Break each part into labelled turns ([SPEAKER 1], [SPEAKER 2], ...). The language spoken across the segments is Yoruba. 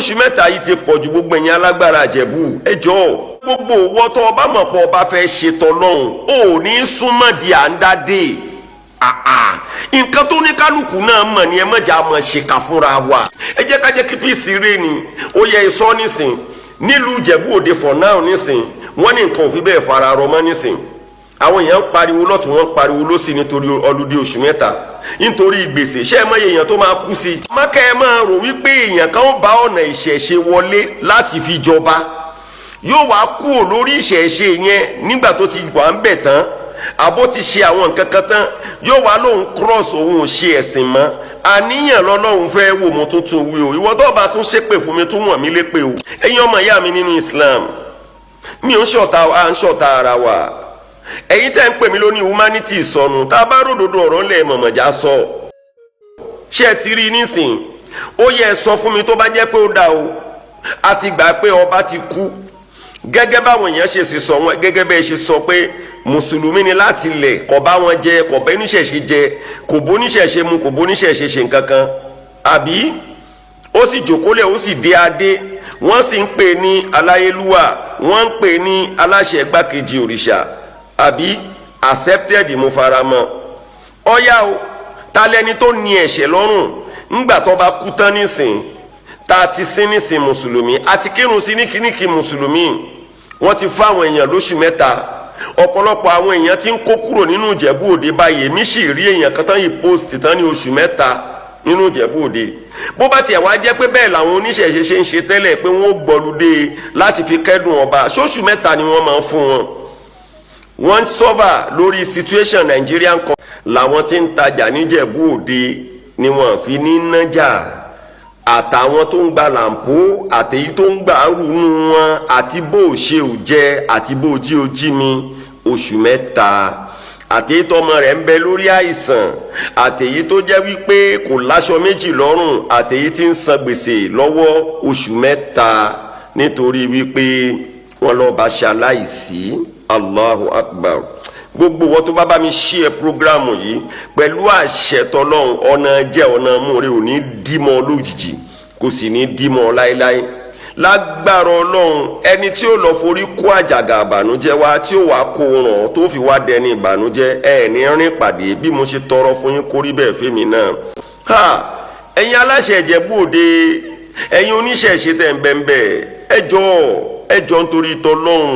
[SPEAKER 1] oṣù mẹ́ta yìí ti pọ̀jù gbogbo ẹ̀yin alágbára Ìjẹ̀bú ẹ jọ̀ọ́ gbogbo owó tó ọba mọ̀ pọ̀ ọba fẹ́ ṣe tọ́lọ́hún ò ní súnmọ́ di à ń dádé nǹkan tó ní kálukú náà mọ̀ ni ẹ mọ̀jà mọ̀ ṣèkà fúnra wa ẹ jẹ́ ká jẹ́ kí píìsì rè ni ó yẹ ìsọ nísìn nílùú Ìjẹ̀bú Òde for now nísìn wọ́n ní nǹkan ò fi bẹ́ẹ̀ fara rọ mọ́ nísìn àwọn èèyàn ń pariwo lọ́tún wọ́n ń pariwo lọ́sì nítorí ọlùdí oṣù mẹ́ta nítorí gbèsè ṣé ẹ mọ̀ èèyàn tó máa kú sí. mọ́kẹ́ ẹ máa rò wípé èèyàn kan ó bá ọ̀nà ìṣẹ̀ṣe wọlé láti fi jọba yóò wá kúrò lórí ìṣẹ̀ṣe yẹn nígbà tó ti wà ń bẹ̀ tán àbó ti ṣe àwọn nǹkan kan tán yóò wá lóun cross òun ò ṣe ẹ̀sìn mọ́ àníyàn lọ́lọ́run fẹ́ wò mo tuntun wí o ìwọ tó bá tún ṣépè fún mi tún wọ̀n mí lépè o ẹ̀yin ọmọ ìyá mi nínú Islam mi ò ń ṣọ̀tá ara wa ẹ̀yin tẹ́ ń pè mí lóní humanity sọnù tá a bá ròdòdó ọ̀rọ̀ ńlẹ̀ mọ̀mọ̀já sọ ṣé ẹ ti rí nísìn ó yẹ sọ fún mi tó bá jẹ́ pé ó dá o a ti gbà pé ọba ti kú gẹ́gẹ́ báwọn èèyàn ṣe sọ wọn gẹ́gẹ́ bẹ́ẹ̀ ṣe sọ pé mùsùlùmí ni láti lẹ̀ kò bá wọn jẹ kò bá oníṣẹ̀ṣe jẹ kò bó oníṣẹ̀ṣe mu kò bó oníṣẹ̀ṣe ṣe nǹkan kan àbí ó sì jòkólẹ̀ ó sì dé adé wọ́n sì ń pè ní aláyélúwà wọ́n ń pè ní aláṣẹ igbákejì òrìṣà àbí accepted mo fara mọ́ ọ̀yá o ta lẹni tó ní ẹ̀ṣẹ̀ lọ́rùn ńgbà tó bá kú tán nísìn ta ti sin nísìn mùsùlùmí àti kírun sí ní kíníkì mùsùlùmí wọ́n ti fáwọn èèyàn lóṣù mẹ́ta ọ̀pọ̀lọpọ̀ àwọn èèyàn ti ń kó kúrò nínú Ìjẹ̀bú Òde báyìí èmi sì rí èèyàn kan tán yìí post tán ní oṣù mẹ́ta nínú Ìjẹ̀bú Òde bó bá tiẹ̀ wá jẹ́ pé bẹ́ẹ̀ làwọn oníṣẹ̀ṣe ṣe ń ṣe tẹ́lẹ̀ pé wọ́n ó gbọ́ludé láti fi kẹ́dùn ọba ṣóṣù mẹ́ta ni wọ́n máa ń fún wọn wọ́n sọ́fà lórí situation Nigerian kan làwọn tí ń tajà níjẹ̀bú Òde ni wọ́n fi ní nájà àtàwọn tó ń gba làǹpó àtèyí tó ń gbà rúnú wọn àti bó o ṣe ò jẹ àti bó o jí o jí mi oṣù mẹ́ta àtèyí tọmọ rẹ̀ ń bẹ lórí àìsàn àtèyí tó jẹ́ wípé kò láṣọ méjì lọ́rùn àtèyí tí ń san gbèsè lọ́wọ́ oṣù mẹ́ta nítorí wípé wọ́n lọ́ọ́ bá ṣaláìsí. Allahu Akbar gbogbo wọn tó bá mi ṣí ẹ programu yìí pẹ̀lú àṣẹ tọlọ́run ọ̀nà jẹ́ ọ̀nà múre ò ní dímọ̀ lójijì kò sì ní dímọ̀ láéláé lágbára Ọlọ́run ẹni tí ó lọ forí kó àjàgà ìbànújẹ́ wá tí ó wàá kó ràn tó fi wá dẹni ìbànújẹ́ ẹ ní rìn pàdé bí mo ṣe tọrọ fún yín kórí bẹ́ẹ̀ fẹ́mi náà ẹ̀yin aláṣẹ Ìjẹ̀bú Òde ẹ̀yin oníṣẹ̀ṣe tẹ̀ ń bẹ́ẹ̀ ẹ jọ̀ọ́ nítorí tọlọ́run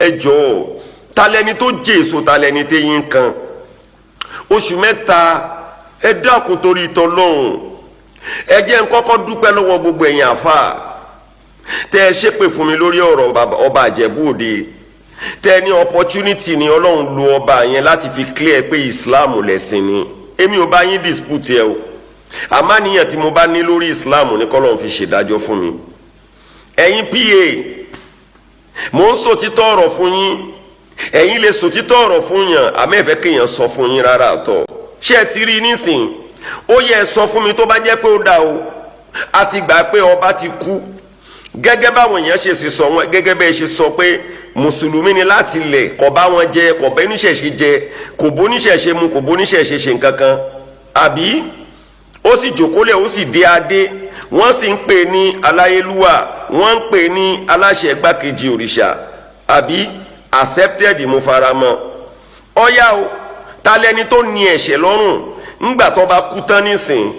[SPEAKER 1] ẹ jọ̀ọ́ talẹni tó jèso talẹni téyín kan oṣù mẹ́ta ẹ dákun torí tọlọ́hun ẹ jẹ́ n kọ́kọ́ dúpẹ́ lọ́wọ́ gbogbo ẹ̀yin àfà tẹ́ ẹ ṣépè fún mi lórí ọ̀rọ̀ ọba Ìjẹ̀bú Òde tẹ́ ẹ ní opportunity ni Ọlọ́run lo ọba yẹn láti fi clear pé Islam lẹ̀sìn ni èmi ò bá yín dispute ẹ o àmọ́ níyàn tí mo bá ní lórí Islam ní k'Ọlọ́run fi ṣèdájọ́ fún mi ẹ̀yin PA mo ń sòtítọ́ ọ̀rọ̀ fún yín ẹ̀yin lè sòtítọ́ ọ̀rọ̀ fún yàn àmẹ́fẹ́ kéèyàn sọ fún yín rárá àtọ̀ ṣé ẹ ti rí nísìn ó yẹ sọ fún mi tó bá jẹ́ pé ó dá o a ti gbà pé ọba ti kú gẹ́gẹ́ báwọn èèyàn ṣe sọ wọn gẹ́gẹ́ bẹ́ẹ̀ ṣe sọ pé mùsùlùmí ni láti lẹ̀ kò bá wọn jẹ kò bá oníṣẹ̀ṣe jẹ kò bó oníṣẹ̀ṣe mu kò bó oníṣẹ̀ṣe ṣe nǹkan kan àbí ó sì jòkólẹ̀ ó sì dé adé wọ́n sì ń pè ní aláyélúwà wọ́n ń pè ní aláṣẹ igbákejì òrìṣà àbí accepted mo fara mọ́ ọ̀yá o ta lẹni tó ní ẹ̀ṣẹ̀ lọ́rùn ńgbà tó bá kú tán nísìn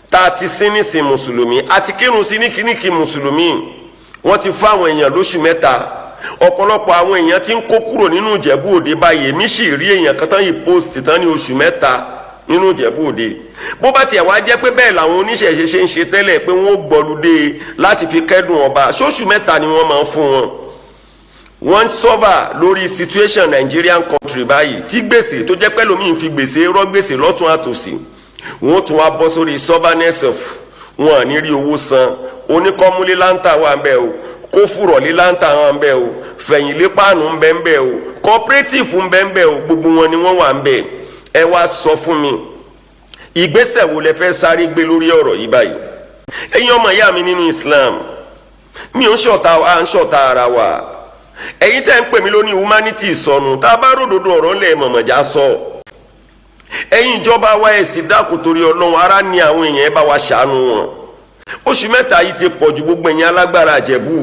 [SPEAKER 1] ta ti sin nísìn mùsùlùmí àti kírun sí ní kíníkì mùsùlùmí wọ́n ti fáwọn èèyàn lóṣù mẹ́ta ọ̀pọ̀lọpọ̀ àwọn èèyàn ti ń kó kúrò nínú Ìjẹ̀bú Òde báyìí èmi sì rí èèyàn kan tán yìí post tán ní oṣù mẹ́ta nínú Ìjẹ̀bú Òde bó bá tiẹ̀ wá jẹ́ pé bẹ́ẹ̀ làwọn oníṣẹ̀ṣe ṣe ń ṣe tẹ́lẹ̀ pé wọ́n ó gbọ́ludé láti fi kẹ́dùn ọba ṣóṣù mẹ́ta ni wọ́n máa ń fún wọn wọ́n sọ́fà lórí situation Nigerian country báyìí tí gbèsè tó jẹ́ pẹ́ lómi ń fi gbèsè rọ́ gbèsè lọ́tún àtòsí wọ́n tún wá bọ́ sórí stubbornness of wọn à ní rí owó san oníkọ́múlé láńtà wà ń bẹ̀ o kófùrọ̀lé láńtà wà ń bẹ̀ o fẹ̀yìnlé páànù ń bẹ̀ ń bẹ̀ o cooperative ń bẹ̀ ń bẹ̀ o gbogbo wọn ni wọ́n wà ń bẹ̀ ẹ wá sọ fún mi ìgbésẹ̀ wo lẹ fẹ́ sáré gbé lórí ọ̀rọ̀ yìí báyìí ẹ̀yin ọmọ ìyá mi nínú Islam mi ò ń ṣọ̀tá ara wa ẹ̀yin tẹ́ ń pè mí lóní humanity sọnù tá a bá ròdòdó ọ̀rọ̀ ńlẹ̀ mọ̀mọ̀já sọ ẹ̀yin ìjọba wa ẹ̀ sì dákun torí Ọlọ́run ara ní àwọn èèyàn ẹ bá wa ṣàánú wọn oṣù mẹ́ta yìí ti pọ̀ ju gbogbo ẹ̀yin alágbára Ìjẹ̀bú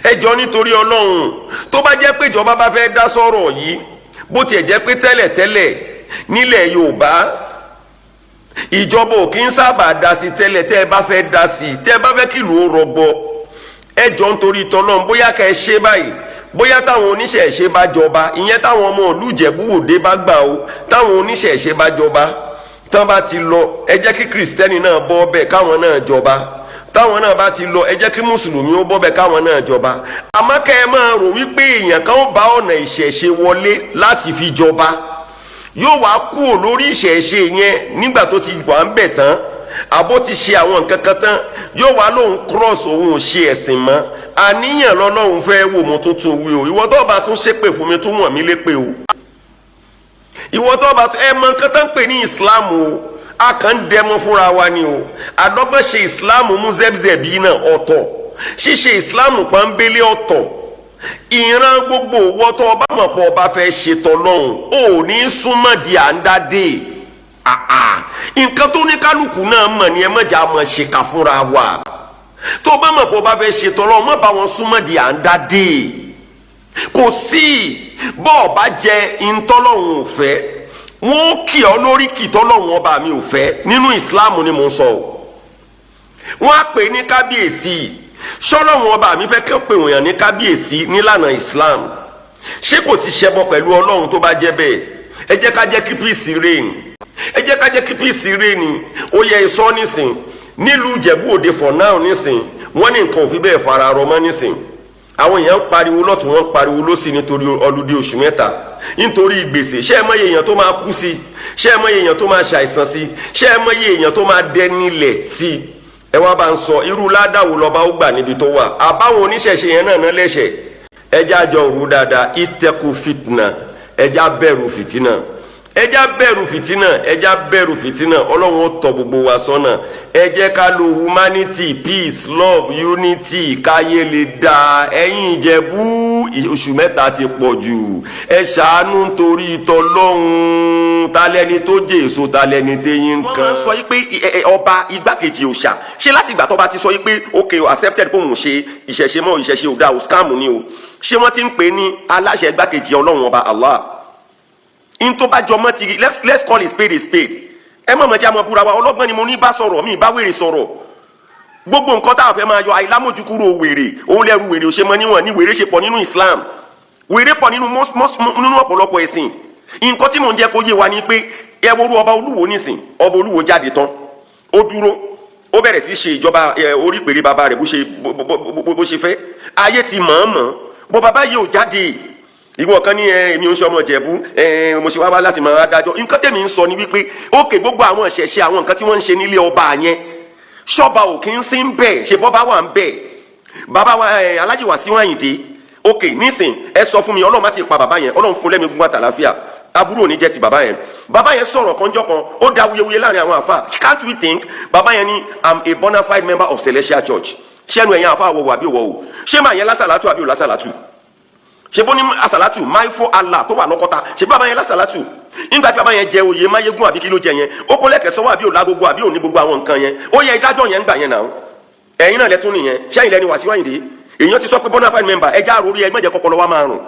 [SPEAKER 1] ẹjọ́ nítorí Ọlọ́run tó bá jẹ́ pé ìjọba bá fẹ́ dá sọ̀rọ̀ yìí bó tiẹ̀ jẹ́ pé tẹ́lẹ̀tẹ́lẹ̀ nílẹ̀ Yorùbá ìjọba ò kí ń sábà dá sí tẹ́lẹ̀ tẹ́ ẹ bá fẹ́ dá sí tẹ́ ẹ bá fẹ́ kí ìlú ó rọgbọ ẹjọ́ nítorí tọ́lọ́run bóyá ká ẹ ṣe báyìí bóyá táwọn oníṣẹ̀ṣe bá jọba ìyẹn táwọn ọmọ ìlú Ìjẹ̀bú Òde bá gbà ó táwọn oníṣẹ̀ṣe bá jọba tán bá ti lọ ẹ jẹ́ kí kìrìsìtẹ́nì náà bọ́ ọbẹ̀ káwọn náà jọba táwọn náà bá ti lọ ẹ jẹ́ kí mùsùlùmí ó bọ́ ọbẹ̀ káwọn náà jọba àmọ́ kẹ́ ẹ máa rò wípé èèyàn kan ó bá ọ̀nà ìṣẹ̀ṣe wọlé láti fi jọba yóò wá kúrò lórí ìṣẹ̀ṣe yẹn nígbà tó ti wà ń bẹ̀ tán àbó ti ṣe àwọn nǹkan kan tán yóò wá lóun cross òun ò ṣe ẹ̀sìn mọ́ àníyàn lọ́lọ́run fẹ́ wò mo tuntun wí o ìwọ tó bá tún ṣépè fún mi tún wọ̀n mí lépè o ìwọ tó bá tún ẹ mọ nǹkan tó ń pè ní Islam o a kàn ń dẹmọ fúnra wa ni o àdọ́gbọ́n ṣe Islam mú zẹ́bzẹ́bí náà ọ̀tọ̀ ṣíṣe Islam pọ́nbélé ọ̀tọ̀ ìran gbogbo owó tó ọba mọ̀ pọ̀ ọba fẹ́ ṣètò lọ́hùn ò ní súnmọ́ di à ń dádé nǹkan tó ní kálukú náà mọ̀ ni ẹ mọ̀jà mọ̀ ṣèkà fúnra wa tó ọba mọ̀ pọ̀ ọba fẹ́ ṣètò lọ́hùn mọ̀ bá wọn súnmọ́ di à ń dádé kò sí bọ́ọ̀ bá jẹ ìtọ́lọ́hùn òfẹ́ wọn kì ọ́ lórí kì tọ́lọ́hùn ọba mi ò fẹ́ nínú Islam ni mo ń sọ o wọn á pè ní kábíyèsí sọlọ́hùn ọba mi fẹ́ kí ó pè wọ̀nyàn ní kábíyèsí nílànà Islam ṣé kò ti ṣẹbọ pẹ̀lú Ọlọ́run tó bá jẹ́ bẹ́ẹ̀ ẹ jẹ́ ká jẹ́ kí peace reign ẹ jẹ́ ká jẹ́ kí peace reign ó yẹ ìsọ nísìn nílùú Ìjẹ̀bú Òde for now nísìn wọ́n ní nǹkan ò fi bẹ́ẹ̀ fara rọ mọ́ nísìn àwọn èèyàn ń pariwo lọ́tún wọ́n ń pariwo lọ́sì nítorí ọlùdí oṣù mẹ́ta nítorí gbèsè ṣé ẹ mọ̀ iye èèyàn tó máa kú sí ṣé ẹ mọ̀ iye èèyàn tó máa ṣàìsàn sí ṣé ẹ mọ̀ iye èèyàn tó máa dẹnilẹ̀ sí ẹ wá bá ń sọ irú ládàwọ̀ lọ́ba ó gbà níbi tó wà àbáwọn oníṣẹ̀ṣe yẹn náà lẹ́ṣẹ̀ ẹjá àjọ òru dáadáa ìtẹ̀kù fìtínà ẹjá bẹ̀rù fìtínà ẹjá bẹ̀rù fìtínà ẹjá bẹ̀rù fìtínà Ọlọ́run ó tọ́ gbogbo wa sọ́nà ẹ jẹ́ ká lo humanity peace love unity káyé lè dáa ẹ̀yin Ìjẹ̀bú oṣù mẹ́ta ti pọ̀ jù ẹ ṣàánú nítorí tọlọ́hun talẹ́ni tó jẹ́ èso talẹ́ni téyín kan. wọ́n máa ń sọ yí pé ọba igbákejì òòṣà ṣé láti ìgbà tó bá ti sọ yí pé okay accepted pé òun ṣe ìṣẹ̀ṣe mọ́ ìṣẹ̀ṣe ò dáa ò scam ni o ṣé wọ́n ti ń pè ní aláṣẹ igbákejì Ọlọ́run ọba Allah in tó bá jọmọ́ ti let's call a spade a spade ẹ mọ̀ mọ̀ jẹ́ àmọ́ búra wa ọlọ́gbọ́n ni mo ní bá sọ̀rọ̀ mi bá wèrè sọ̀rọ̀ gbogbo nǹkan táwọn fẹ́ máa yọ àìlámójúkúrò wèrè òun lẹ́rù wèrè ò ṣe mọ níwọ̀n ní wèrè ṣe pọ̀ nínú Islam wèrè pọ̀ nínú ọ̀pọ̀lọpọ̀ ẹ̀sìn nǹkan tí mò ń jẹ́ kó yé wa ni pé ẹ worú ọba Olúwo nísìn ọba Olúwo jáde tán ó dúró ó bẹ̀rẹ̀ sí ṣe ìjọba orí pèrè bàbá rẹ̀ bó ṣe fẹ́ ayé ti mọ̀ọ́mọ̀ bọ́ bàbá yìí ò jáde ìwọ kan ní èmi ò ń ṣe ọmọ Ìjẹ̀bú mo ṣe wá láti máa dájọ́ nǹkan tẹ̀mí ń sọ ni wípé ókè gbogbo àwọn ìṣẹ̀ṣe àwọn nǹkan tí wọ́n ń ṣe nílé ọba yẹn ṣọ́ba ò kí ń sí ń bẹ̀ ṣe bọ́ba wà ń bẹ̀ bàbá wa Alhaji Wasiu Ayinde ókè nísìn ẹ sọ fún mi Ọlọ́run má ti pa bàbá yẹn Ọlọ́run fún lẹ́mí gúngbà tàlàfíà aburú ò ní jẹ́ ti bàbá yẹn sọ̀rọ̀ kanjọ́ kan ó da wuyewuye láàrin àwọn àfa can't we think bàbá yẹn ni I'm a bona fide member of Celestial Church ṣẹ́nu ẹ̀yìn àfa àwọ̀wọ̀ àbí òwò o ṣé màá yẹn lásàlátù àbí ò lásàlátù ṣe bó ní asàlátù máìfọ́ Allah tó wà lọ́kọ́ta ṣe bàbá yẹn lásàlátù nígbà tí bàbá yẹn jẹ oyè máyégún àbí kí ló jẹ yẹn ó kó lẹ́kẹ̀ẹ́ sọ́wọ́ àbí ò lágogo àbí ò ní gbogbo àwọn nǹkan yẹn ó yẹ ìdájọ́ yẹn ń gbà yẹn náà ẹ̀yin náà lẹ́tún nìyẹn ṣẹ́yìn lẹ́ni Wasiu Ayinde èèyàn ti sọ pé bona fide member ẹja àròrí ẹ mọ̀jẹ̀ kọ́kọ́ lọ́wọ́ máa rùn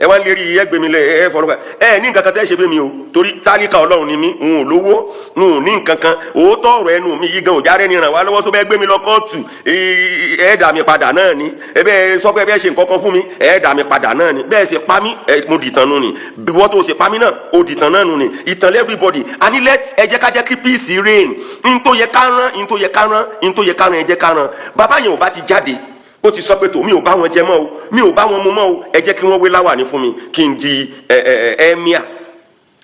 [SPEAKER 1] ẹ wá ń lérí ẹgbẹ́ mi lẹ ẹ fọlọ́gbà ẹ ní nǹkan kan tẹ́ ṣe fẹ́ mi o torí tálíkà Ọlọ́run ni mí n ò lówó n ò ní nǹkan kan òótọ́ ọ̀rọ̀ ẹnu mi yí gan ò járe ní ràn wá lọ́wọ́ sọ bẹ́ẹ̀ gbé mi lọ kóòtù ẹ dà mí padà náà ni ẹ bẹ́ẹ̀ sọ pé ẹ bẹ́ẹ̀ ṣe nǹkan kan fún mi ẹ dà mí padà náà ni bẹ́ẹ̀ ṣe pa mí mo dìtàn nù ni wọ́n tó ṣe pa mí náà ó dìtàn náà nù ni ìtàn everybody àní ẹ jẹ́ ká jẹ́ kí peace reign n tó yẹ ká rán ẹ jẹ́ ká rán bàbá yẹn ò bá ti jáde ó ti sọ pé tó mi ò bá wọn jẹ mọ́ o mi ò bá wọn mu mọ́ o ẹ jẹ́ kí wọ́n wé láwàní fún mi kí n di ẹ̀míà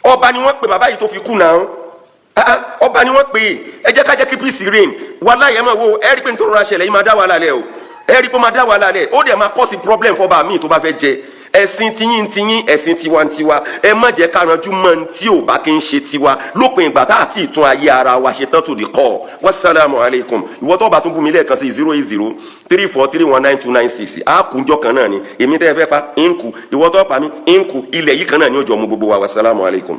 [SPEAKER 1] ọba ni wọ́n pè bàbá yìí tó fi kú náà ọba ni wọ́n pè ẹ jẹ́ ká jẹ́ kí peace reign wàhálà yẹn máa wo ẹ rí pé nítorí ránṣẹ́ lẹ́yìn máa dá wàhálà lẹ̀ o ẹ rí pé máa dá wàhálà lẹ̀ ó dẹ̀ máa cause problem fọba mi tó bá fẹ́ jẹ ẹ̀sìn tiyín ẹ̀sìn tiwantiwa ẹ má jẹ́ ká ranjú mọ́ tí ò bá kí ń ṣe tiwa lópin ìgbà tá àti ìtún ayé ara wa ṣe tán tó di kọ́ wassalamu alaikum ìwọ tó bá tún bú mi lẹ́ẹ̀kan sí 08034319296 àkùnjọ kan náà ni èmi tẹ́ ẹ fẹ́ pa ń kú ìwọ tó pa mí ń kú ilẹ̀ yìí kan náà ni ó jọ mú gbogbo wa wassalamu alaikum.